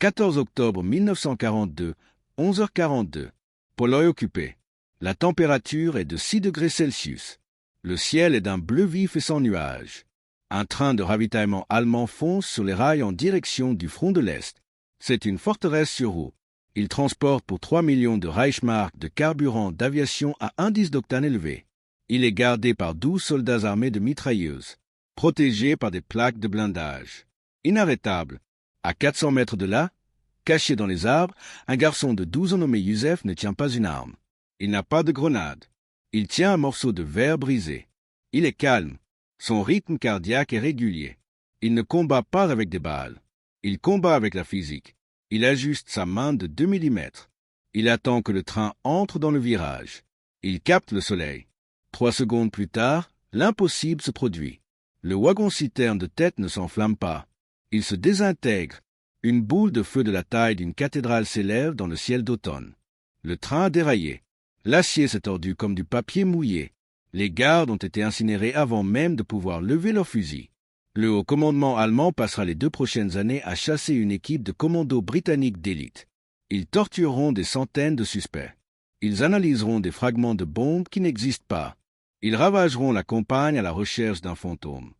14 octobre 1942, 11h42. Pologne occupée. La température est de 6 degrés Celsius. Le ciel est d'un bleu vif et sans nuages. Un train de ravitaillement allemand fonce sur les rails en direction du front de l'Est. C'est une forteresse sur eau. Il transporte pour 3 millions de Reichsmark de carburant d'aviation à indice d'octane élevé. Il est gardé par 12 soldats armés de mitrailleuses, protégé par des plaques de blindage. Inarrêtable. À 400 mètres de là, caché dans les arbres, un garçon de 12 ans nommé Youssef ne tient pas une arme. Il n'a pas de grenade. Il tient un morceau de verre brisé. Il est calme. Son rythme cardiaque est régulier. Il ne combat pas avec des balles. Il combat avec la physique. Il ajuste sa main de 2 mm. Il attend que le train entre dans le virage. Il capte le soleil. 3 secondes plus tard, l'impossible se produit. Le wagon-citerne de tête ne s'enflamme pas. Il se désintègre. Une boule de feu de la taille d'une cathédrale s'élève dans le ciel d'automne. Le train a déraillé. L'acier s'est tordu comme du papier mouillé. Les gardes ont été incinérés avant même de pouvoir lever leurs fusils. Le haut commandement allemand passera les 2 prochaines années à chasser une équipe de commandos britanniques d'élite. Ils tortureront des centaines de suspects. Ils analyseront des fragments de bombes qui n'existent pas. Ils ravageront la campagne à la recherche d'un fantôme.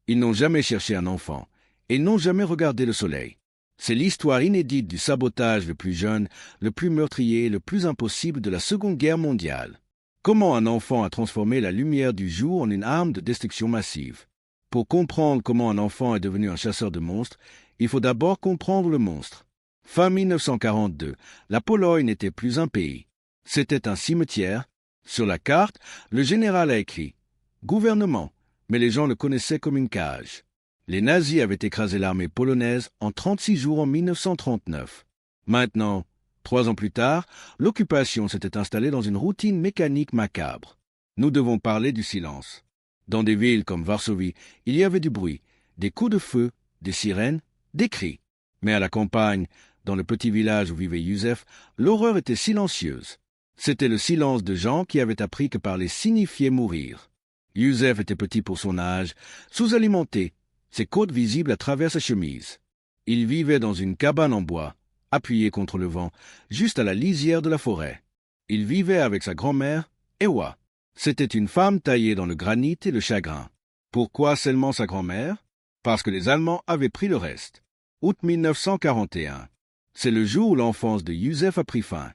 Ils n'ont jamais cherché un enfant, et ils n'ont jamais regardé le soleil. C'est l'histoire inédite du sabotage le plus jeune, le plus meurtrier, le plus impossible de la Seconde Guerre mondiale. Comment un enfant a transformé la lumière du jour en une arme de destruction massive. Pour comprendre comment un enfant est devenu un chasseur de monstres, il faut d'abord comprendre le monstre. Fin 1942, la Pologne n'était plus un pays. C'était un cimetière. Sur la carte, le général a écrit « Gouvernement », mais les gens le connaissaient comme une cage. Les nazis avaient écrasé l'armée polonaise en 36 jours en 1939. Maintenant, 3 ans plus tard, l'occupation s'était installée dans une routine mécanique macabre. Nous devons parler du silence. Dans des villes comme Varsovie, il y avait du bruit, des coups de feu, des sirènes, des cris. Mais à la campagne, dans le petit village où vivait Youssef, l'horreur était silencieuse. C'était le silence de gens qui avaient appris que parler signifiait mourir. Youssef était petit pour son âge, sous-alimenté, ses côtes visibles à travers sa chemise. Il vivait dans une cabane en bois, appuyé contre le vent, juste à la lisière de la forêt. Il vivait avec sa grand-mère, Ewa. C'était une femme taillée dans le granit et le chagrin. Pourquoi seulement sa grand-mère? Parce que les Allemands avaient pris le reste. Août 1941. C'est le jour où l'enfance de Youssef a pris fin.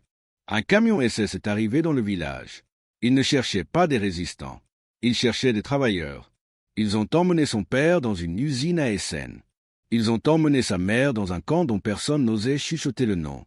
Un camion SS est arrivé dans le village. Il ne cherchait pas des résistants. Il cherchait des travailleurs. Ils ont emmené son père dans une usine à Essen. Ils ont emmené sa mère dans un camp dont personne n'osait chuchoter le nom.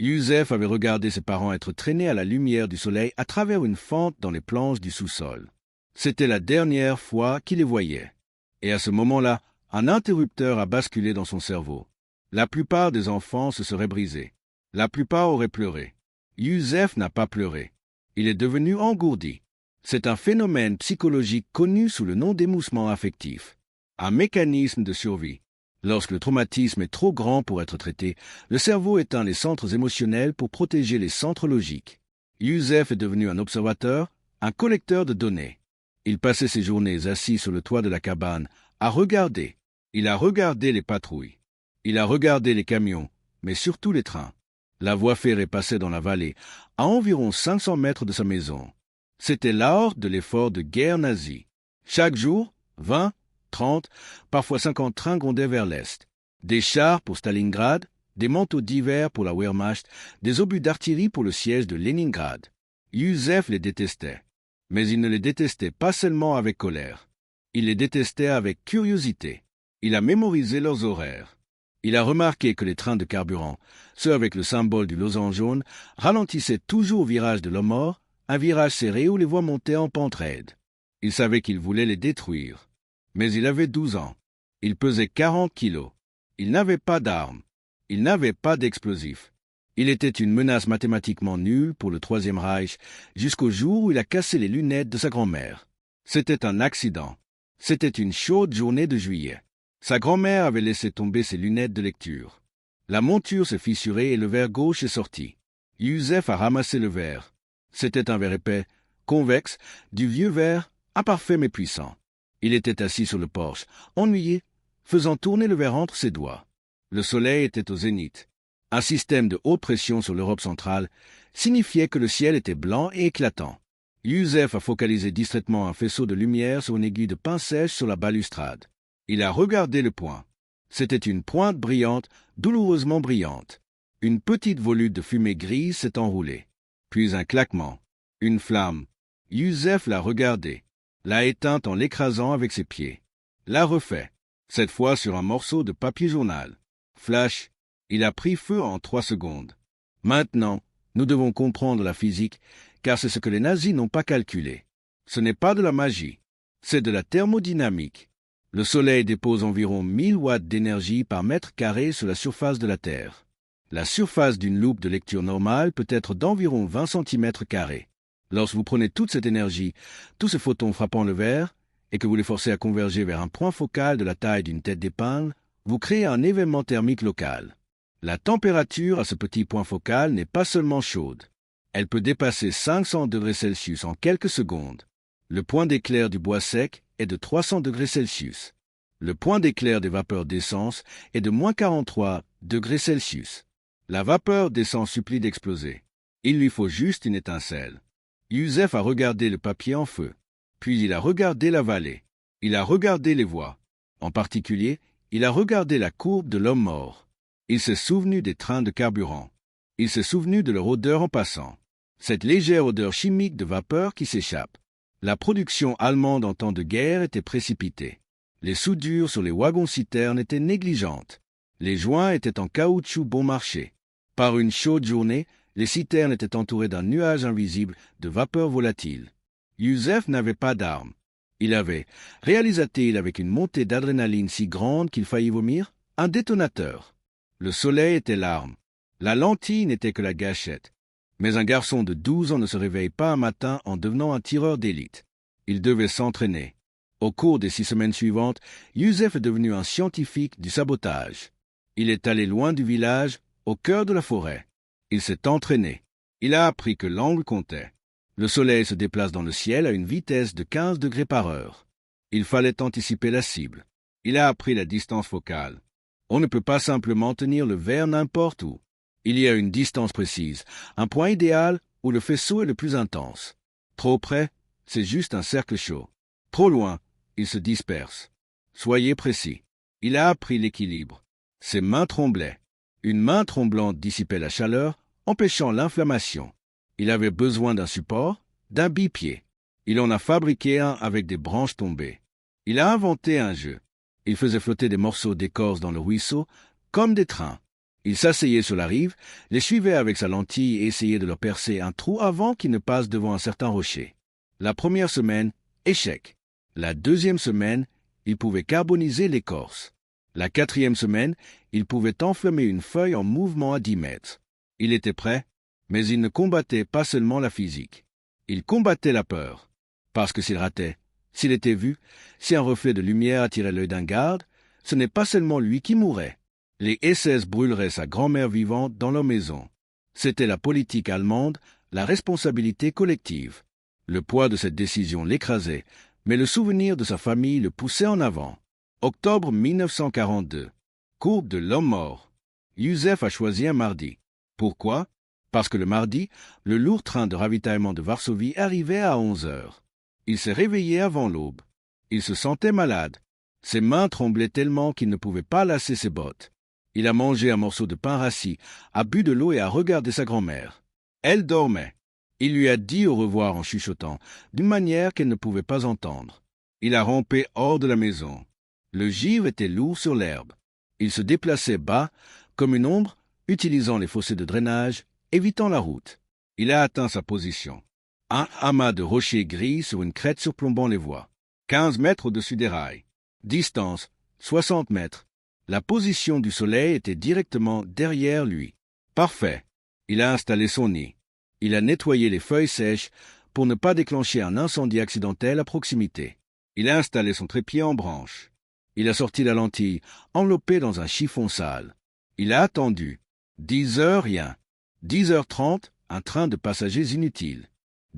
Youssef avait regardé ses parents être traînés à la lumière du soleil à travers une fente dans les planches du sous-sol. C'était la dernière fois qu'il les voyait. Et à ce moment-là, un interrupteur a basculé dans son cerveau. La plupart des enfants se seraient brisés. La plupart auraient pleuré. Youssef n'a pas pleuré. Il est devenu engourdi. C'est un phénomène psychologique connu sous le nom d'émoussement affectif. Un mécanisme de survie. Lorsque le traumatisme est trop grand pour être traité, le cerveau éteint les centres émotionnels pour protéger les centres logiques. Youssef est devenu un observateur, un collecteur de données. Il passait ses journées assis sur le toit de la cabane, à regarder. Il a regardé les patrouilles. Il a regardé les camions, mais surtout les trains. La voie ferrée passait dans la vallée, à environ 500 mètres de sa maison. C'était l'heure de l'effort de guerre nazi. Chaque jour, 20, 30, parfois 50 trains grondaient vers l'est. Des chars pour Stalingrad, des manteaux d'hiver pour la Wehrmacht, des obus d'artillerie pour le siège de Leningrad. Youssef les détestait. Mais il ne les détestait pas seulement avec colère. Il les détestait avec curiosité. Il a mémorisé leurs horaires. Il a remarqué que les trains de carburant, ceux avec le symbole du losange jaune, ralentissaient toujours au virage de l'Homor, un virage serré où les voies montaient en pente raide. Il savait qu'il voulait les détruire. Mais il avait 12 ans. Il pesait 40 kilos. Il n'avait pas d'armes. Il n'avait pas d'explosifs. Il était une menace mathématiquement nulle pour le Troisième Reich jusqu'au jour où il a cassé les lunettes de sa grand-mère. C'était un accident. C'était une chaude journée de juillet. Sa grand-mère avait laissé tomber ses lunettes de lecture. La monture s'est fissurée et le verre gauche est sorti. Youssef a ramassé le verre. C'était un verre épais, convexe, du vieux verre, imparfait mais puissant. Il était assis sur le porche, ennuyé, faisant tourner le verre entre ses doigts. Le soleil était au zénith. un système de haute pression sur l'Europe centrale, signifiait que le ciel était blanc et éclatant. Youssef a focalisé distraitement un faisceau de lumière sur une aiguille de pain sèche sur la balustrade. Il a regardé le point. C'était une pointe brillante, douloureusement brillante. Une petite volute de fumée grise s'est enroulée. Puis un claquement. Une flamme. Youssef l'a regardée, l'a éteinte en l'écrasant avec ses pieds. L'a refait, cette fois sur un morceau de papier journal. Flash, il a pris feu en 3 secondes. Maintenant, nous devons comprendre la physique, car c'est ce que les nazis n'ont pas calculé. Ce n'est pas de la magie, c'est de la thermodynamique. Le Soleil dépose environ 1000 watts d'énergie par mètre carré sur la surface de la Terre. La surface d'une loupe de lecture normale peut être d'environ 20 cm². Lorsque vous prenez toute cette énergie, tous ces photons frappant le verre, et que vous les forcez à converger vers un point focal de la taille d'une tête d'épingle, vous créez un événement thermique local. La température à ce petit point focal n'est pas seulement chaude. Elle peut dépasser 500 degrés Celsius en quelques secondes. Le point d'éclair du bois sec est de 300 degrés Celsius. Le point d'éclair des vapeurs d'essence est de moins 43 degrés Celsius. La vapeur d'essence supplie d'exploser. Il lui faut juste une étincelle. Youssef a regardé le papier en feu. Puis il a regardé la vallée. Il a regardé les voies. En particulier, il a regardé la courbe de l'homme mort. Il s'est souvenu des trains de carburant. Il s'est souvenu de leur odeur en passant. Cette légère odeur chimique de vapeur qui s'échappe. La production allemande en temps de guerre était précipitée. Les soudures sur les wagons-citernes étaient négligentes. Les joints étaient en caoutchouc bon marché. Par une chaude journée, les citernes étaient entourées d'un nuage invisible de vapeur volatile. Youssef n'avait pas d'arme. Réalisa-t-il avec une montée d'adrénaline si grande qu'il faillit vomir, un détonateur. Le soleil était l'arme. La lentille n'était que la gâchette. Mais un garçon de 12 ans ne se réveille pas un matin en devenant un tireur d'élite. Il devait s'entraîner. Au cours des 6 semaines suivantes, Youssef est devenu un scientifique du sabotage. Il est allé loin du village, au cœur de la forêt. Il s'est entraîné. Il a appris que l'angle comptait. Le soleil se déplace dans le ciel à une vitesse de 15 degrés par heure. Il fallait anticiper la cible. Il a appris la distance focale. On ne peut pas simplement tenir le verre n'importe où. Il y a une distance précise, un point idéal où le faisceau est le plus intense. Trop près, c'est juste un cercle chaud. Trop loin, il se disperse. Soyez précis. Il a appris l'équilibre. Ses mains tremblaient. Une main tremblante dissipait la chaleur, empêchant l'inflammation. Il avait besoin d'un support, d'un bipied. Il en a fabriqué un avec des branches tombées. Il a inventé un jeu. Il faisait flotter des morceaux d'écorce dans le ruisseau, comme des trains. Il s'asseyait sur la rive, les suivait avec sa lentille et essayait de leur percer un trou avant qu'ils ne passent devant un certain rocher. La première semaine, échec. La deuxième semaine, il pouvait carboniser l'écorce. La 4e semaine, il pouvait enflammer une feuille en mouvement à 10 mètres. Il était prêt, mais il ne combattait pas seulement la physique. Il combattait la peur. Parce que s'il ratait, s'il était vu, si un reflet de lumière attirait l'œil d'un garde, ce n'est pas seulement lui qui mourrait. Les SS brûleraient sa grand-mère vivante dans leur maison. C'était la politique allemande, la responsabilité collective. Le poids de cette décision l'écrasait, mais le souvenir de sa famille le poussait en avant. Octobre 1942. Courbe de l'homme mort. Youssef a choisi un mardi. Pourquoi? Parce que le mardi, le lourd train de ravitaillement de Varsovie arrivait à 11 heures. Il s'est réveillé avant l'aube. Il se sentait malade. Ses mains tremblaient tellement qu'il ne pouvait pas lasser ses bottes. Il a mangé un morceau de pain rassis, a bu de l'eau et a regardé sa grand-mère. Elle dormait. Il lui a dit au revoir en chuchotant, d'une manière qu'elle ne pouvait pas entendre. Il a rampé hors de la maison. Le givre était lourd sur l'herbe. Il se déplaçait bas, comme une ombre, utilisant les fossés de drainage, évitant la route. Il a atteint sa position. Un amas de rochers gris sur une crête surplombant les voies. 15 mètres au-dessus des rails. Distance, 60 mètres. La position du soleil était directement derrière lui. Parfait. Il a installé son nid. Il a nettoyé les feuilles sèches pour ne pas déclencher un incendie accidentel à proximité. Il a installé son trépied en branche. Il a sorti la lentille, enveloppée dans un chiffon sale. Il a attendu. 10 heures, rien. 10h30, un train de passagers inutile.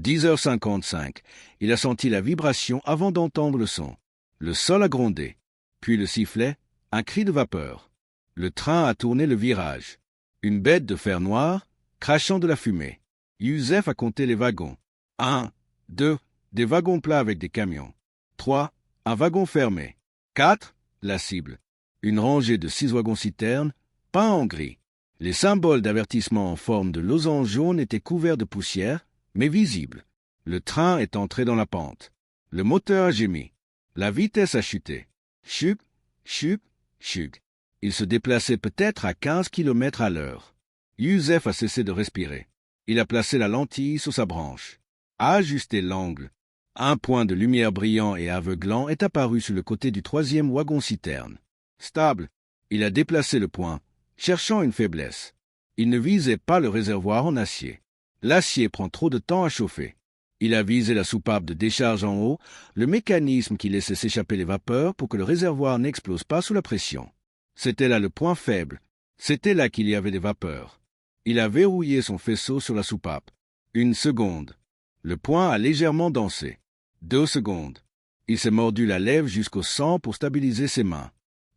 10h55, il a senti la vibration avant d'entendre le son. Le sol a grondé. Puis le sifflet, un cri de vapeur. Le train a tourné le virage. Une bête de fer noir, crachant de la fumée. Youssef a compté les wagons. 1, 2, des wagons plats avec des camions. 3, un wagon fermé. 4, la cible. Une rangée de 6 wagons-citernes, peints en gris. Les symboles d'avertissement en forme de losange jaune étaient couverts de poussière, mais visibles. Le train est entré dans la pente. Le moteur a gémi. La vitesse a chuté. Chuc, chuc, chuc. Il se déplaçait peut-être à 15 km à l'heure. Youssef a cessé de respirer. Il a placé la lentille sur sa branche. A ajusté l'angle. Un point de lumière brillant et aveuglant est apparu sur le côté du 3e wagon-citerne. Stable, il a déplacé le point, cherchant une faiblesse. Il ne visait pas le réservoir en acier. L'acier prend trop de temps à chauffer. Il a visé la soupape de décharge en haut, le mécanisme qui laissait s'échapper les vapeurs pour que le réservoir n'explose pas sous la pression. C'était là le point faible. C'était là qu'il y avait des vapeurs. Il a verrouillé son faisceau sur la soupape. 1 seconde. Le point a légèrement dansé. 2 secondes. Il s'est mordu la lèvre jusqu'au sang pour stabiliser ses mains.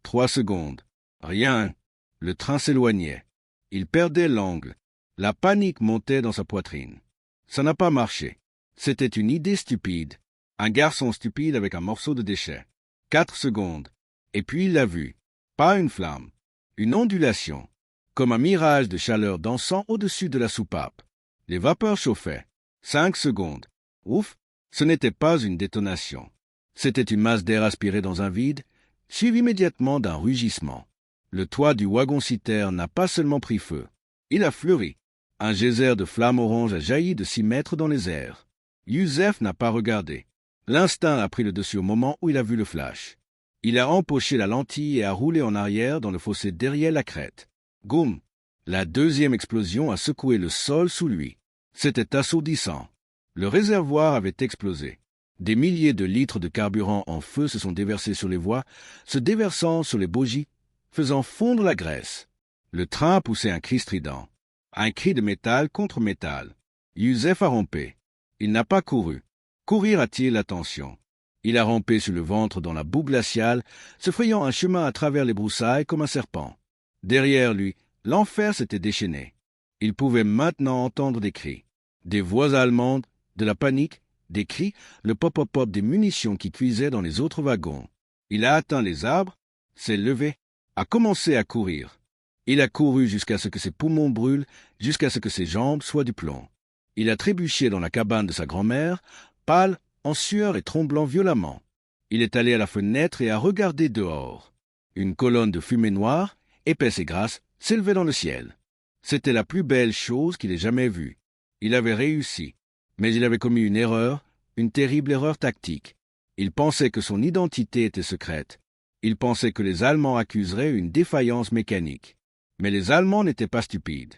3 secondes. Rien. Le train s'éloignait. Il perdait l'angle. La panique montait dans sa poitrine. Ça n'a pas marché. C'était une idée stupide. Un garçon stupide avec un morceau de déchet. 4 secondes. Et puis il l'a vu. Pas une flamme. Une ondulation. Comme un mirage de chaleur dansant au-dessus de la soupape. Les vapeurs chauffaient. 5 secondes. Ouf, ce n'était pas une détonation. C'était une masse d'air aspirée dans un vide, suivie immédiatement d'un rugissement. Le toit du wagon-citerne n'a pas seulement pris feu. Il a fleuri. Un geyser de flammes orange a jailli de 6 mètres dans les airs. Youssef n'a pas regardé. L'instinct a pris le dessus au moment où il a vu le flash. Il a empoché la lentille et a roulé en arrière dans le fossé derrière la crête. Goum! La 2e explosion a secoué le sol sous lui. C'était assourdissant. Le réservoir avait explosé. Des milliers de litres de carburant en feu se sont déversés sur les voies, se déversant sur les bogies, faisant fondre la graisse. Le train a poussé un cri strident. Un cri de métal contre métal. Youssef a rampé. Il n'a pas couru. Courir attire l'attention. Il a rampé sur le ventre dans la boue glaciale, se frayant un chemin à travers les broussailles comme un serpent. Derrière lui, l'enfer s'était déchaîné. Il pouvait maintenant entendre des cris. Des voix allemandes, de la panique, des cris, le pop-pop-pop des munitions qui cuisaient dans les autres wagons. Il a atteint les arbres, s'est levé, a commencé à courir. Il a couru jusqu'à ce que ses poumons brûlent, jusqu'à ce que ses jambes soient du plomb. Il a trébuché dans la cabane de sa grand-mère, pâle, en sueur et tremblant violemment. Il est allé à la fenêtre et a regardé dehors. Une colonne de fumée noire, épaisse et grasse, s'élevait dans le ciel. C'était la plus belle chose qu'il ait jamais vue. Il avait réussi, mais il avait commis une erreur, une terrible erreur tactique. Il pensait que son identité était secrète. Il pensait que les Allemands accuseraient une défaillance mécanique. Mais les Allemands n'étaient pas stupides.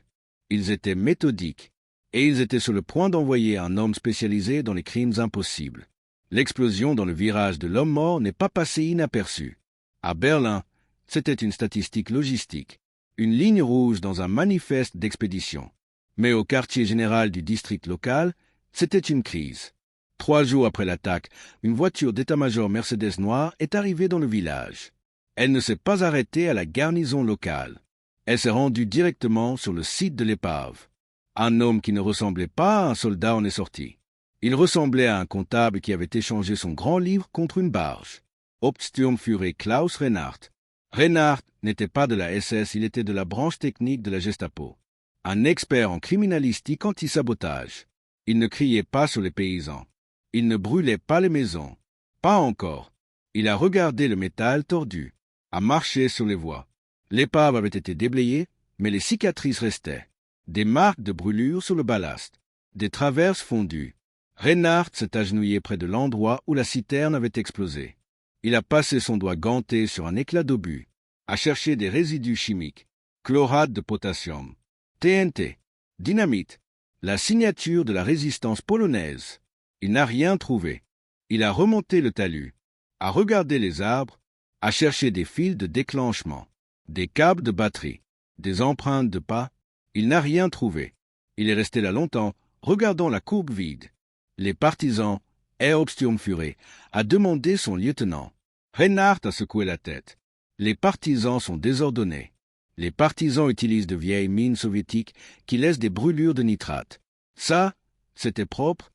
Ils étaient méthodiques, et ils étaient sur le point d'envoyer un homme spécialisé dans les crimes impossibles. L'explosion dans le virage de l'homme mort n'est pas passée inaperçue. À Berlin, c'était une statistique logistique, une ligne rouge dans un manifeste d'expédition. Mais au quartier général du district local, c'était une crise. 3 jours après l'attaque, une voiture d'état-major Mercedes noire est arrivée dans le village. Elle ne s'est pas arrêtée à la garnison locale. Elle s'est rendue directement sur le site de l'épave. Un homme qui ne ressemblait pas à un soldat en est sorti. Il ressemblait à un comptable qui avait échangé son grand livre contre une barge. Hauptsturmführer Klaus Reinhardt. Reinhardt n'était pas de la SS, il était de la branche technique de la Gestapo. Un expert en criminalistique anti-sabotage. Il ne criait pas sur les paysans. Il ne brûlait pas les maisons. Pas encore. Il a regardé le métal tordu, a marché sur les voies. L'épave avait été déblayée, mais les cicatrices restaient. Des marques de brûlure sur le ballast. Des traverses fondues. Reinhardt s'est agenouillé près de l'endroit où la citerne avait explosé. Il a passé son doigt ganté sur un éclat d'obus, a cherché des résidus chimiques, chlorate de potassium, TNT, dynamite, la signature de la résistance polonaise. Il n'a rien trouvé. Il a remonté le talus, a regardé les arbres, a cherché des fils de déclenchement, des câbles de batterie, des empreintes de pas. Il n'a rien trouvé. Il est resté là longtemps, regardant la courbe vide. Les partisans, Hauptsturmführer, a demandé son lieutenant. Reinhardt a secoué la tête. Les partisans sont désordonnés. Les partisans utilisent de vieilles mines soviétiques qui laissent des brûlures de nitrate. Ça, c'était propre.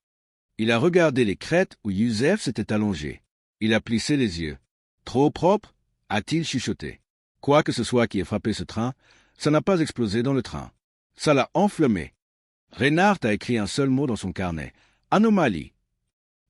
Il a regardé les crêtes où Youssef s'était allongé. Il a plissé les yeux. Trop propre, a-t-il chuchoté. Quoi que ce soit qui ait frappé ce train, ça n'a pas explosé dans le train. Ça l'a enflammé. Reinhardt a écrit un seul mot dans son carnet. Anomalie.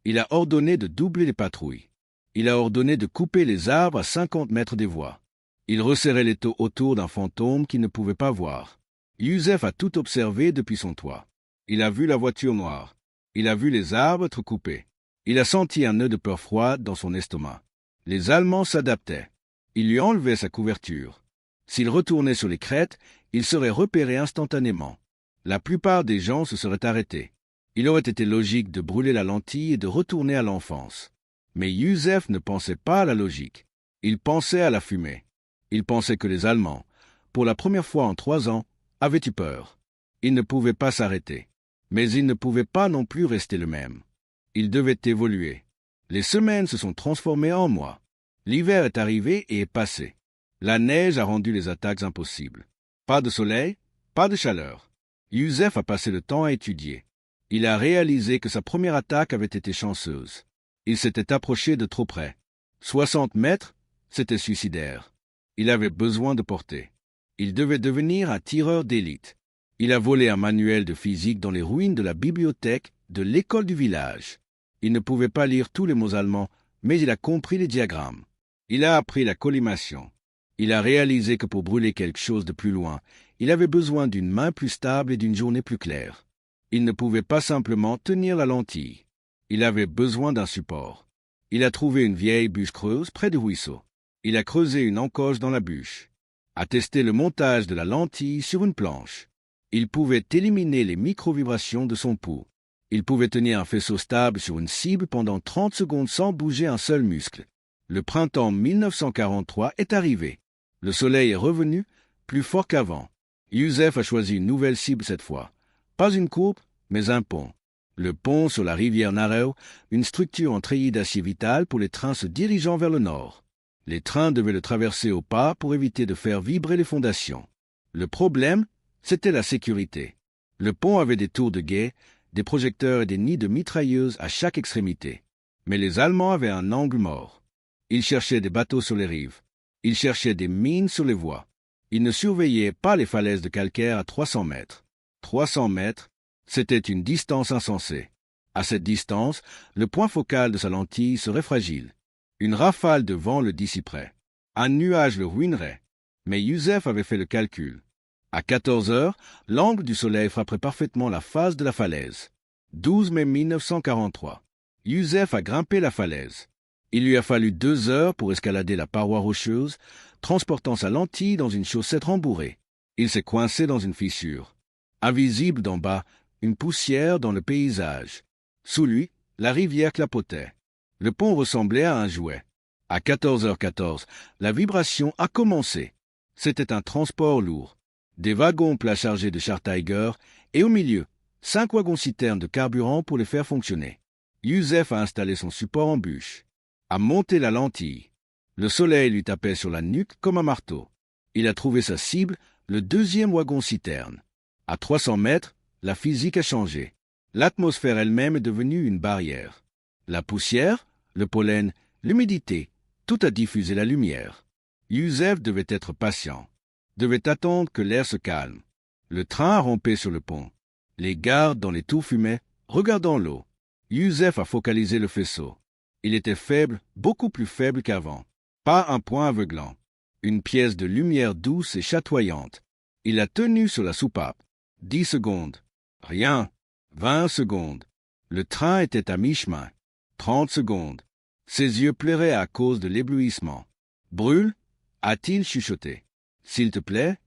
Il a ordonné de doubler les patrouilles. Il a ordonné de couper les arbres à 50 mètres des voies. Il resserrait les taux autour d'un fantôme qu'il ne pouvait pas voir. Youssef a tout observé depuis son toit. Il a vu la voiture noire. Il a vu les arbres être coupés. Il a senti un nœud de peur froide dans son estomac. Les Allemands s'adaptaient. Ils lui enlevaient sa couverture. S'il retournait sur les crêtes, il serait repéré instantanément. La plupart des gens se seraient arrêtés. Il aurait été logique de brûler la lentille et de retourner à l'enfance. Mais Youssef ne pensait pas à la logique. Il pensait à la fumée. Il pensait que les Allemands, pour la première fois en 3 ans, avaient eu peur. Ils ne pouvaient pas s'arrêter. Mais ils ne pouvaient pas non plus rester le même. Ils devaient évoluer. Les semaines se sont transformées en mois. L'hiver est arrivé et est passé. La neige a rendu les attaques impossibles. Pas de soleil, pas de chaleur. Youssef a passé le temps à étudier. Il a réalisé que sa première attaque avait été chanceuse. Il s'était approché de trop près. 60 mètres, c'était suicidaire. Il avait besoin de portée. Il devait devenir un tireur d'élite. Il a volé un manuel de physique dans les ruines de la bibliothèque de l'école du village. Il ne pouvait pas lire tous les mots allemands, mais il a compris les diagrammes. Il a appris la collimation. Il a réalisé que pour brûler quelque chose de plus loin, il avait besoin d'une main plus stable et d'une journée plus claire. Il ne pouvait pas simplement tenir la lentille. Il avait besoin d'un support. Il a trouvé une vieille bûche creuse près du ruisseau. Il a creusé une encoche dans la bûche. A testé le montage de la lentille sur une planche. Il pouvait éliminer les micro-vibrations de son pouls. Il pouvait tenir un faisceau stable sur une cible pendant 30 secondes sans bouger un seul muscle. Le printemps 1943 est arrivé. Le soleil est revenu, plus fort qu'avant. Youssef a choisi une nouvelle cible cette fois. Pas une courbe, mais un pont. Le pont sur la rivière Narrow, une structure en treillis d'acier vital pour les trains se dirigeant vers le nord. Les trains devaient le traverser au pas pour éviter de faire vibrer les fondations. Le problème, c'était la sécurité. Le pont avait des tours de guet, des projecteurs et des nids de mitrailleuses à chaque extrémité. Mais les Allemands avaient un angle mort. Ils cherchaient des bateaux sur les rives. Ils cherchaient des mines sur les voies. Ils ne surveillaient pas les falaises de calcaire à 300 mètres. 300 mètres, c'était une distance insensée. À cette distance, le point focal de sa lentille serait fragile. Une rafale de vent le dissiperait. Un nuage le ruinerait. Mais Youssef avait fait le calcul. À 14 heures, l'angle du soleil frapperait parfaitement la face de la falaise. 12 mai 1943. Youssef a grimpé la falaise. Il lui a fallu 2 heures pour escalader la paroi rocheuse, transportant sa lentille dans une chaussette rembourrée. Il s'est coincé dans une fissure. Invisible d'en bas, une poussière dans le paysage. Sous lui, la rivière clapotait. Le pont ressemblait à un jouet. À 14h14, la vibration a commencé. C'était un transport lourd. Des wagons plats chargés de chars Tiger et au milieu, 5 wagons-citernes de carburant pour les faire fonctionner. Youssef a installé son support en bûche. A monté la lentille. Le soleil lui tapait sur la nuque comme un marteau. Il a trouvé sa cible, le 2e wagon-citerne. À 300 mètres, la physique a changé. L'atmosphère elle-même est devenue une barrière. La poussière, le pollen, l'humidité, tout a diffusé la lumière. Youssef devait être patient, devait attendre que l'air se calme. Le train a rampé sur le pont. Les gardes dans les tours fumaient, regardant l'eau. Youssef a focalisé le faisceau. Il était faible, beaucoup plus faible qu'avant. Pas un point aveuglant. Une pièce de lumière douce et chatoyante. Il a tenu sur la soupape. 10 secondes. Rien. 20 secondes. Le train était à mi-chemin. 30 secondes. Ses yeux pleuraient à cause de l'éblouissement. Brûle, a-t-il chuchoté. S'il te plaît.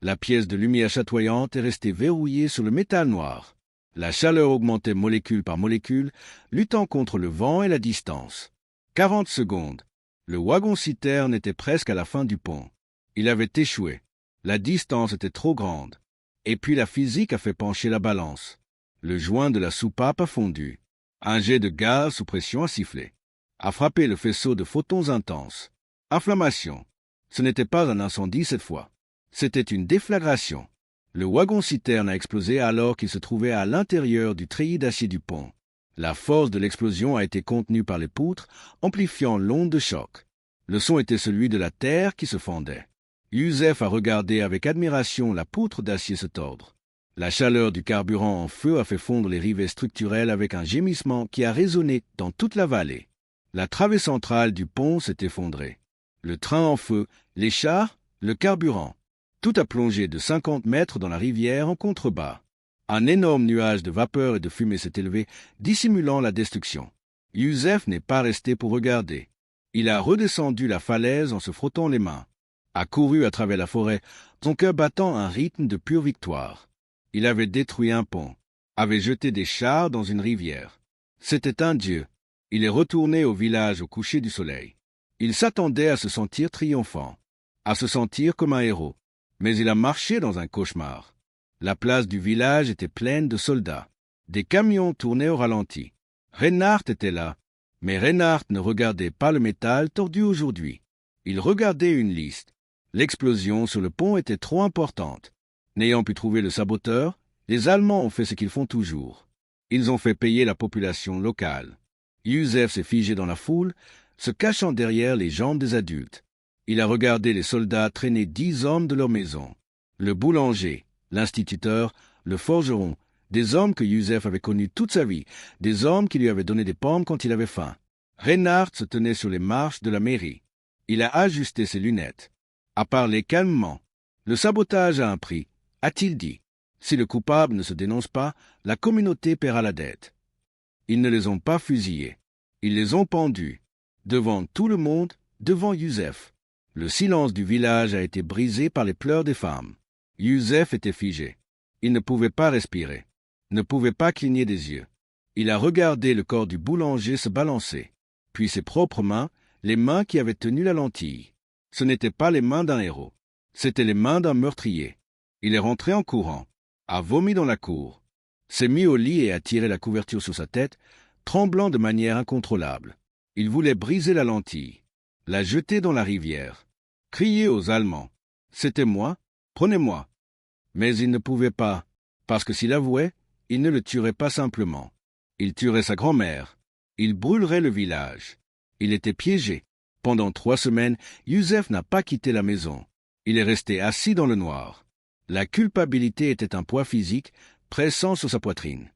La pièce de lumière chatoyante est restée verrouillée sur le métal noir. La chaleur augmentait molécule par molécule, luttant contre le vent et la distance. 40 secondes. Le wagon-citerne était presque à la fin du pont. Il avait échoué. La distance était trop grande. Et puis la physique a fait pencher la balance. Le joint de la soupape a fondu. Un jet de gaz sous pression a sifflé. A frappé le faisceau de photons intenses. Inflammation. Ce n'était pas un incendie cette fois. C'était une déflagration. Le wagon-citerne a explosé alors qu'il se trouvait à l'intérieur du treillis d'acier du pont. La force de l'explosion a été contenue par les poutres, amplifiant l'onde de choc. Le son était celui de la terre qui se fondait. Youssef a regardé avec admiration la poutre d'acier se tordre. La chaleur du carburant en feu a fait fondre les rivets structurels avec un gémissement qui a résonné dans toute la vallée. La travée centrale du pont s'est effondrée. Le train en feu, les chars, le carburant. Tout a plongé de 50 mètres dans la rivière en contrebas. Un énorme nuage de vapeur et de fumée s'est élevé, dissimulant la destruction. Youssef n'est pas resté pour regarder. Il a redescendu la falaise en se frottant les mains, a couru à travers la forêt, son cœur battant un rythme de pure victoire. Il avait détruit un pont, avait jeté des chars dans une rivière. C'était un dieu. Il est retourné au village au coucher du soleil. Il s'attendait à se sentir triomphant, à se sentir comme un héros. Mais il a marché dans un cauchemar. La place du village était pleine de soldats. Des camions tournaient au ralenti. Reinhardt était là. Mais Reinhardt ne regardait pas le métal tordu aujourd'hui. Il regardait une liste. L'explosion sur le pont était trop importante. N'ayant pu trouver le saboteur, les Allemands ont fait ce qu'ils font toujours. Ils ont fait payer la population locale. Youssef s'est figé dans la foule, se cachant derrière les jambes des adultes. Il a regardé les soldats traîner 10 hommes de leur maison. Le boulanger, l'instituteur, le forgeron, des hommes que Youssef avait connus toute sa vie, des hommes qui lui avaient donné des pommes quand il avait faim. Reinhardt se tenait sur les marches de la mairie. Il a ajusté ses lunettes, a parlé calmement. Le sabotage a un prix, a-t-il dit. Si le coupable ne se dénonce pas, la communauté paiera la dette. Ils ne les ont pas fusillés. Ils les ont pendus. Devant tout le monde, devant Youssef. Le silence du village a été brisé par les pleurs des femmes. Youssef était figé. Il ne pouvait pas respirer, ne pouvait pas cligner des yeux. Il a regardé le corps du boulanger se balancer, puis ses propres mains, les mains qui avaient tenu la lentille. Ce n'étaient pas les mains d'un héros, c'étaient les mains d'un meurtrier. Il est rentré en courant, a vomi dans la cour, s'est mis au lit et a tiré la couverture sur sa tête, tremblant de manière incontrôlable. Il voulait briser la lentille, la jeter dans la rivière, crier aux Allemands. C'était moi, prenez-moi. Mais il ne pouvait pas, parce que s'il avouait, il ne le tuerait pas simplement. Il tuerait sa grand-mère. Il brûlerait le village. Il était piégé. Pendant 3 semaines, Youssef n'a pas quitté la maison. Il est resté assis dans le noir. La culpabilité était un poids physique pressant sur sa poitrine.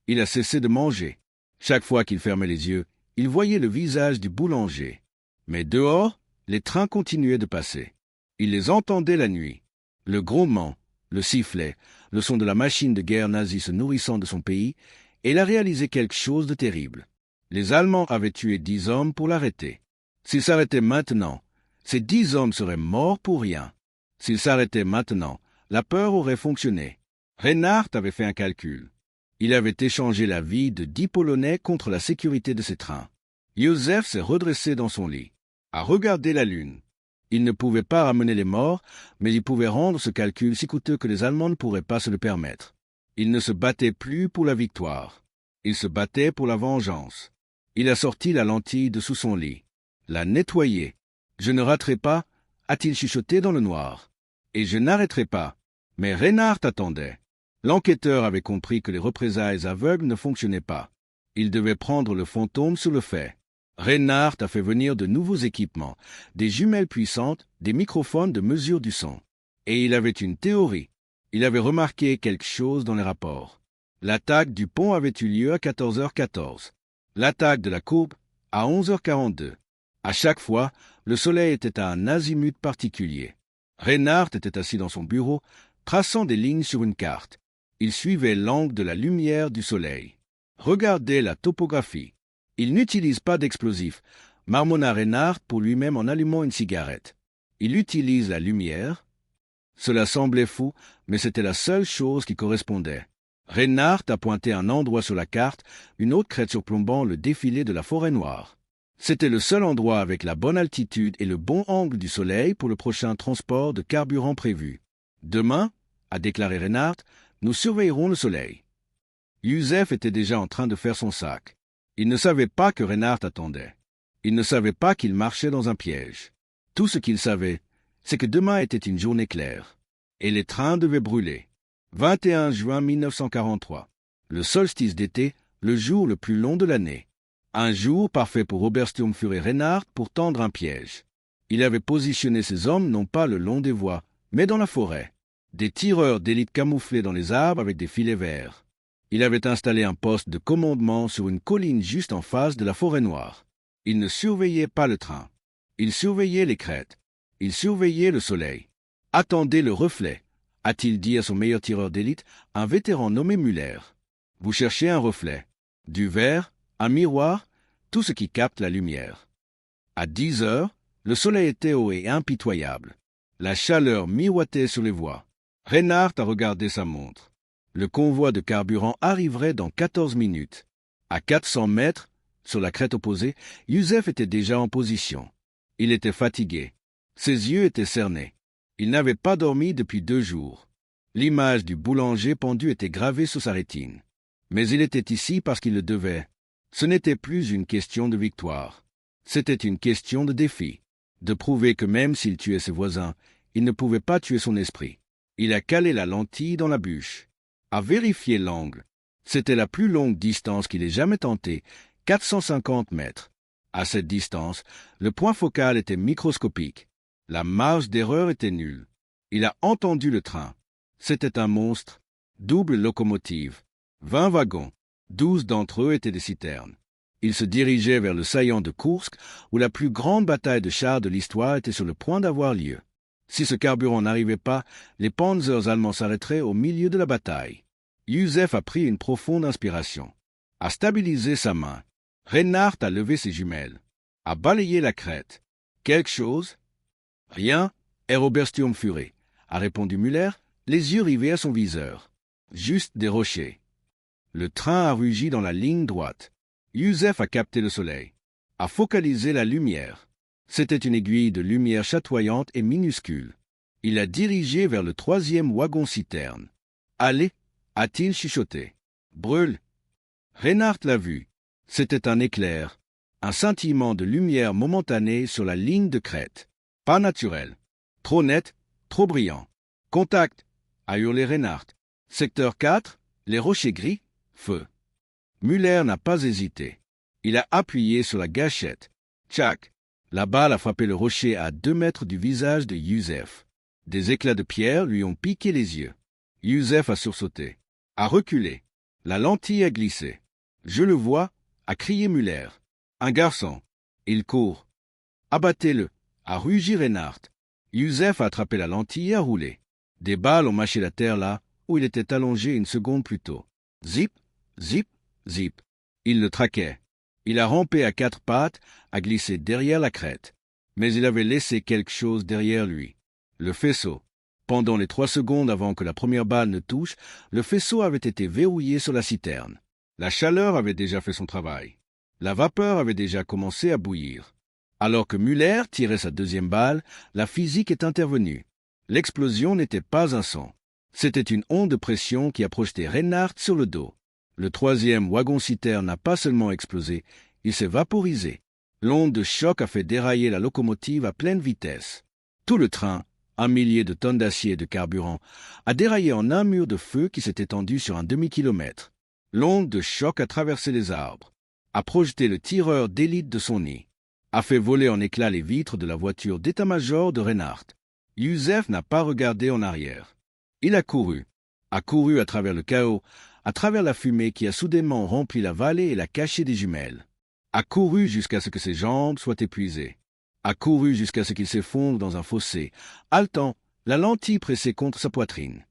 Il a cessé de manger. Chaque fois qu'il fermait les yeux, il voyait le visage du boulanger. Mais dehors, les trains continuaient de passer. Il les entendait la nuit. Le grondement, le sifflet, le son de la machine de guerre nazie se nourrissant de son pays, et il a réalisé quelque chose de terrible. Les Allemands avaient tué 10 hommes pour l'arrêter. S'il s'arrêtait maintenant, ces 10 hommes seraient morts pour rien. S'il s'arrêtait maintenant, la peur aurait fonctionné. Reinhardt avait fait un calcul. Il avait échangé la vie de 10 Polonais contre la sécurité de ses trains. Youssef s'est redressé dans son lit, a regardé la lune. Il ne pouvait pas ramener les morts, mais il pouvait rendre ce calcul si coûteux que les Allemands ne pourraient pas se le permettre. Il ne se battait plus pour la victoire. Il se battait pour la vengeance. Il a sorti la lentille de sous son lit, l'a nettoyée. « Je ne raterai pas » a-t-il chuchoté dans le noir. « Et je n'arrêterai pas. » Mais Reinhardt attendait. L'enquêteur avait compris que les représailles aveugles ne fonctionnaient pas. Il devait prendre le fantôme sur le fait. Reinhardt a fait venir de nouveaux équipements, des jumelles puissantes, des microphones de mesure du son. Et il avait une théorie. Il avait remarqué quelque chose dans les rapports. L'attaque du pont avait eu lieu à 14h14. L'attaque de la courbe à 11h42. À chaque fois, le soleil était à un azimut particulier. Reinhardt était assis dans son bureau, traçant des lignes sur une carte. Il suivait l'angle de la lumière du soleil. Regardez la topographie. Il n'utilise pas d'explosifs, marmonna Reinhardt pour lui-même en allumant une cigarette. Il utilise la lumière. Cela semblait fou, mais c'était la seule chose qui correspondait. Reinhardt a pointé un endroit sur la carte, une autre crête surplombant le défilé de la forêt noire. C'était le seul endroit avec la bonne altitude et le bon angle du soleil pour le prochain transport de carburant prévu. Demain, a déclaré Reinhardt, nous surveillerons le soleil. Youssef était déjà en train de faire son sac. Il ne savait pas que Reinhardt attendait. Il ne savait pas qu'il marchait dans un piège. Tout ce qu'il savait, c'est que demain était une journée claire. et les trains devaient brûler. 21 juin 1943. Le solstice d'été, le jour le plus long de l'année. Un jour parfait pour Obersturmführer Reinhardt pour tendre un piège. Il avait positionné ses hommes non pas le long des voies, mais dans la forêt. Des tireurs d'élite camouflés dans les arbres avec des filets verts. Il avait installé un poste de commandement sur une colline juste en face de la forêt noire. Il ne surveillait pas le train. Il surveillait les crêtes. Il surveillait le soleil. Attendez le reflet, a-t-il dit à son meilleur tireur d'élite, un vétéran nommé Müller. Vous cherchez un reflet. Du verre, un miroir, tout ce qui capte la lumière. À 10 heures, le soleil était haut et impitoyable. La chaleur miroitait sur les voies. Reinhardt a regardé sa montre. Le convoi de carburant arriverait dans 14 minutes. À 400 mètres, sur la crête opposée, Youssef était déjà en position. Il était fatigué. Ses yeux étaient cernés. Il n'avait pas dormi depuis 2 jours. L'image du boulanger pendu était gravée sur sa rétine. Mais il était ici parce qu'il le devait. Ce n'était plus une question de victoire. C'était une question de défi. De prouver que même s'il tuait ses voisins, il ne pouvait pas tuer son esprit. Il a calé la lentille dans la bûche. A vérifié l'angle. C'était la plus longue distance qu'il ait jamais tentée, 450 mètres. À cette distance, le point focal était microscopique. La marge d'erreur était nulle. Il a entendu le train. C'était un monstre. Double locomotive. 20 wagons. 12 d'entre eux étaient des citernes. Il se dirigeait vers le saillant de Kursk, où la plus grande bataille de chars de l'histoire était sur le point d'avoir lieu. Si ce carburant n'arrivait pas, les panzers allemands s'arrêteraient au milieu de la bataille. Youssef a pris une profonde inspiration. A stabilisé sa main. Reinhardt a levé ses jumelles. A balayé la crête. Quelque chose? Rien, Herr Obersturmführer, a répondu Müller, les yeux rivés à son viseur. Juste des rochers. Le train a rugi dans la ligne droite. Youssef a capté le soleil. A focalisé la lumière. C'était une aiguille de lumière chatoyante et minuscule. Il a dirigé vers le 3e wagon-citerne. Allez, a-t-il chuchoté. Brûle. Reinhardt l'a vu. C'était un éclair, un scintillement de lumière momentanée sur la ligne de crête. Pas naturel. Trop net, trop brillant. Contact, a hurlé Reinhardt. Secteur 4, les rochers gris, feu. Müller n'a pas hésité. Il a appuyé sur la gâchette. Tchac. La balle a frappé le rocher à 2 mètres du visage de Youssef. Des éclats de pierre lui ont piqué les yeux. Youssef a sursauté, a reculé. La lentille a glissé. Je le vois, a crié Müller. Un garçon. Il court. Abattez-le, a rugi Reinhardt. Youssef a attrapé la lentille et a roulé. Des balles ont mâché la terre là où il était allongé une seconde plus tôt. Zip, zip, zip. Il le traquait. Il a rampé à 4 pattes, a glissé derrière la crête. Mais il avait laissé quelque chose derrière lui. Le faisceau. Pendant les 3 secondes avant que la première balle ne touche, le faisceau avait été verrouillé sur la citerne. La chaleur avait déjà fait son travail. La vapeur avait déjà commencé à bouillir. Alors que Müller tirait sa 2e balle, la physique est intervenue. L'explosion n'était pas un son. C'était une onde de pression qui a projeté Reinhardt sur le dos. Le 3e wagon-citerne n'a pas seulement explosé, il s'est vaporisé. L'onde de choc a fait dérailler la locomotive à pleine vitesse. Tout le train, 1 millier de tonnes d'acier et de carburant, a déraillé en un mur de feu qui s'est étendu sur un demi-kilomètre. L'onde de choc a traversé les arbres, a projeté le tireur d'élite de son nid, a fait voler en éclats les vitres de la voiture d'état-major de Reinhardt. Youssef n'a pas regardé en arrière. Il a couru à travers le chaos, à travers la fumée qui a soudainement rempli la vallée et l'a caché des jumelles. A couru jusqu'à ce que ses jambes soient épuisées. A couru jusqu'à ce qu'il s'effondre dans un fossé, haletant, la lentille pressée contre sa poitrine.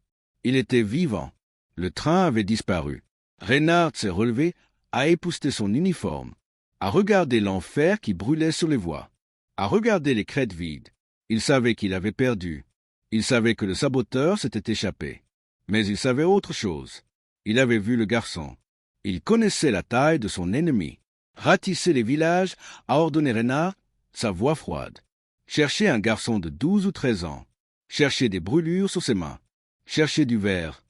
Il était vivant. Le train avait disparu. Reinhardt s'est relevé, a épousseté son uniforme, a regardé l'enfer qui brûlait sur les voies, a regardé les crêtes vides. Il savait qu'il avait perdu. Il savait que le saboteur s'était échappé. Mais il savait autre chose. Il avait vu le garçon. Il connaissait la taille de son ennemi. Ratisser les villages, a ordonné Reinhardt, sa voix froide. Chercher un garçon de 12 ou 13 ans. Chercher des brûlures sur ses mains. Chercher du verre.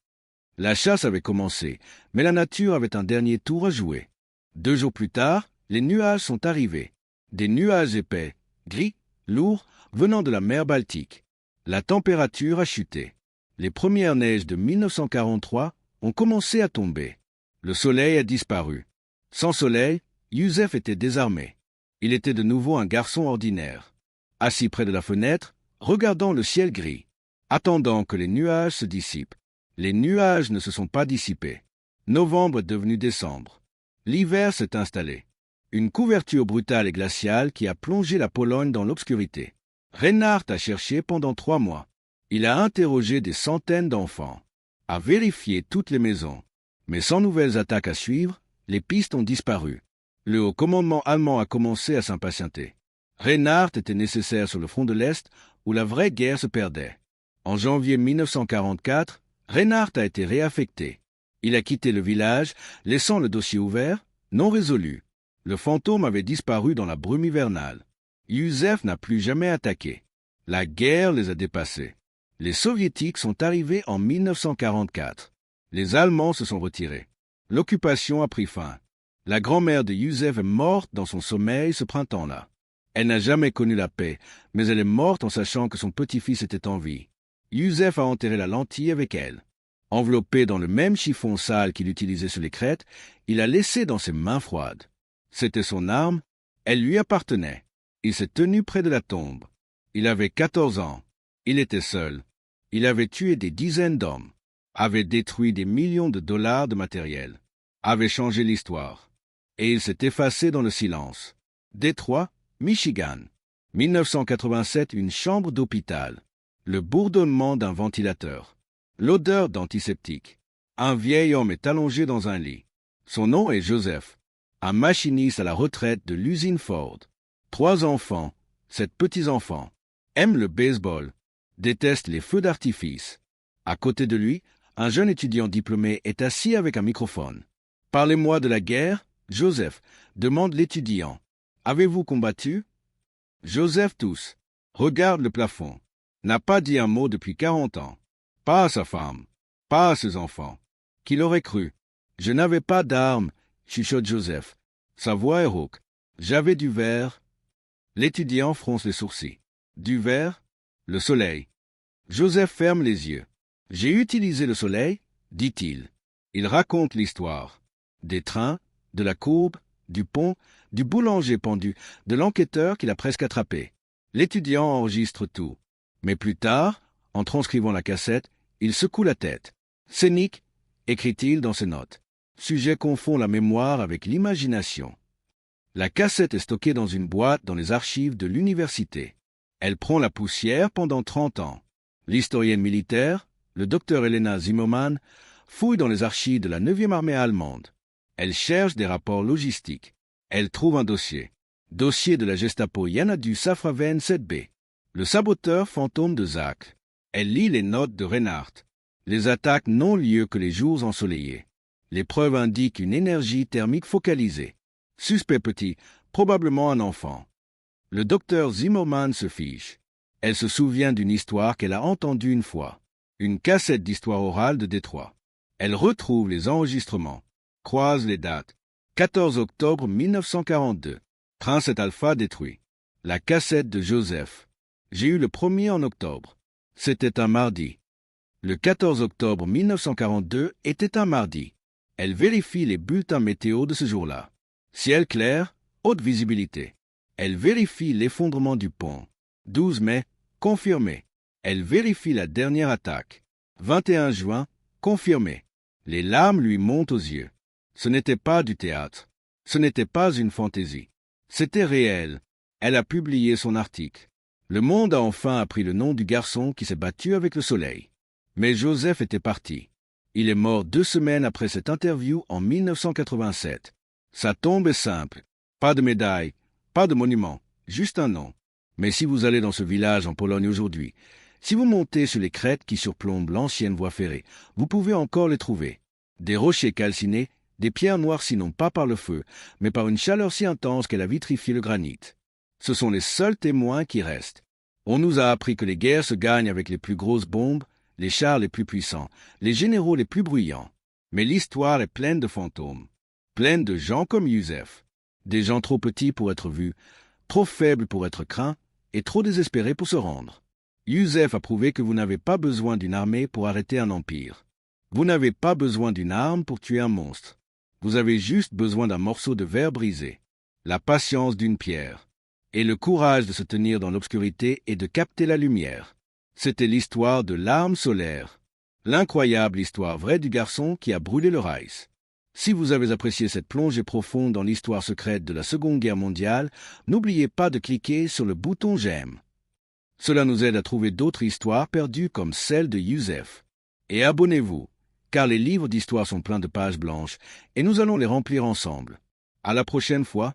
La chasse avait commencé, mais la nature avait un dernier tour à jouer. 2 jours plus tard, les nuages sont arrivés. Des nuages épais, gris, lourds, venant de la mer Baltique. La température a chuté. Les premières neiges de 1943 ont commencé à tomber. Le soleil a disparu. Sans soleil, Youssef était désarmé. Il était de nouveau un garçon ordinaire, assis près de la fenêtre, regardant le ciel gris, attendant que les nuages se dissipent. Les nuages ne se sont pas dissipés. Novembre est devenu décembre. L'hiver s'est installé. Une couverture brutale et glaciale qui a plongé la Pologne dans l'obscurité. Reinhard a cherché pendant 3 mois. Il a interrogé des centaines d'enfants, a vérifié toutes les maisons. Mais sans nouvelles attaques à suivre, les pistes ont disparu. Le haut commandement allemand a commencé à s'impatienter. Reinhard était nécessaire sur le front de l'Est, où la vraie guerre se perdait. En janvier 1944, Reinhard a été réaffecté. Il a quitté le village, laissant le dossier ouvert, non résolu. Le fantôme avait disparu dans la brume hivernale. Youssef n'a plus jamais attaqué. La guerre les a dépassés. Les Soviétiques sont arrivés en 1944. Les Allemands se sont retirés. L'occupation a pris fin. La grand-mère de Youssef est morte dans son sommeil ce printemps-là. Elle n'a jamais connu la paix, mais elle est morte en sachant que son petit-fils était en vie. Youssef a enterré la lentille avec elle. Enveloppé dans le même chiffon sale qu'il utilisait sur les crêtes, il a laissé dans ses mains froides. C'était son arme, elle lui appartenait. Il s'est tenu près de la tombe. Il avait 14 ans. Il était seul. Il avait tué des dizaines d'hommes, avait détruit des millions de dollars de matériel, avait changé l'histoire. Et il s'est effacé dans le silence. Détroit, Michigan. 1987, une chambre d'hôpital. Le bourdonnement d'un ventilateur. L'odeur d'antiseptique. Un vieil homme est allongé dans un lit. Son nom est Joseph, un machiniste à la retraite de l'usine Ford. 3 enfants, 7 petits-enfants. Aime le baseball. Déteste les feux d'artifice. À côté de lui, un jeune étudiant diplômé est assis avec un microphone. « Parlez-moi de la guerre, Joseph », demande l'étudiant. « Avez-vous combattu ?» Joseph tousse, regarde le plafond. N'a pas dit un mot depuis 40 ans. Pas à sa femme, pas à ses enfants. Qui l'aurait cru? Je n'avais pas d'armes, chuchote Joseph. Sa voix est rauque. J'avais du verre. L'étudiant fronce les sourcils. Du verre? Le soleil. Joseph ferme les yeux. J'ai utilisé le soleil, dit-il. Il raconte l'histoire. Des trains, de la courbe, du pont, du boulanger pendu, de l'enquêteur qu'il a presque attrapé. L'étudiant enregistre tout. Mais plus tard, en transcrivant la cassette, il secoue la tête. Scénique, écrit-il dans ses notes. Sujet confond la mémoire avec l'imagination. La cassette est stockée dans une boîte dans les archives de l'université. Elle prend la poussière pendant 30 ans. L'historienne militaire, le docteur Elena Zimmermann, fouille dans les archives de la 9e armée allemande. Elle cherche des rapports logistiques. Elle trouve un dossier. Dossier de la Gestapo Yanadu Safraven 7B. Le saboteur fantôme de Zach. Elle lit les notes de Reinhard. Les attaques n'ont lieu que les jours ensoleillés. Les preuves indiquent une énergie thermique focalisée. Suspect petit, probablement un enfant. Le docteur Zimmermann se fiche. Elle se souvient d'une histoire qu'elle a entendue une fois. Une cassette d'histoire orale de Détroit. Elle retrouve les enregistrements. Croise les dates. 14 octobre 1942. Train 7 Alpha détruit. La cassette de Joseph. J'ai eu le premier en octobre. C'était un mardi. Le 14 octobre 1942 était un mardi. Elle vérifie les bulletins météo de ce jour-là. Ciel clair, haute visibilité. Elle vérifie l'effondrement du pont. 12 mai, confirmé. Elle vérifie la dernière attaque. 21 juin, confirmé. Les larmes lui montent aux yeux. Ce n'était pas du théâtre. Ce n'était pas une fantaisie. C'était réel. Elle a publié son article. Le monde a enfin appris le nom du garçon qui s'est battu avec le soleil. Mais Joseph était parti. Il est mort 2 semaines après cette interview en 1987. Sa tombe est simple. Pas de médaille, pas de monument, juste un nom. Mais si vous allez dans ce village en Pologne aujourd'hui, si vous montez sur les crêtes qui surplombent l'ancienne voie ferrée, vous pouvez encore les trouver. Des rochers calcinés, des pierres noircies non pas par le feu, mais par une chaleur si intense qu'elle a vitrifié le granit. Ce sont les seuls témoins qui restent. On nous a appris que les guerres se gagnent avec les plus grosses bombes, les chars les plus puissants, les généraux les plus bruyants. Mais l'histoire est pleine de fantômes, pleine de gens comme Youssef. Des gens trop petits pour être vus, trop faibles pour être craints et trop désespérés pour se rendre. Youssef a prouvé que vous n'avez pas besoin d'une armée pour arrêter un empire. Vous n'avez pas besoin d'une arme pour tuer un monstre. Vous avez juste besoin d'un morceau de verre brisé, la patience d'une pierre, et le courage de se tenir dans l'obscurité et de capter la lumière. C'était l'histoire de l'arme solaire, l'incroyable histoire vraie du garçon qui a brûlé le Reichs. Si vous avez apprécié cette plongée profonde dans l'histoire secrète de la Seconde Guerre mondiale, n'oubliez pas de cliquer sur le bouton j'aime. Cela nous aide à trouver d'autres histoires perdues comme celle de Youssef. Et abonnez-vous, car les livres d'histoire sont pleins de pages blanches et nous allons les remplir ensemble. À la prochaine fois.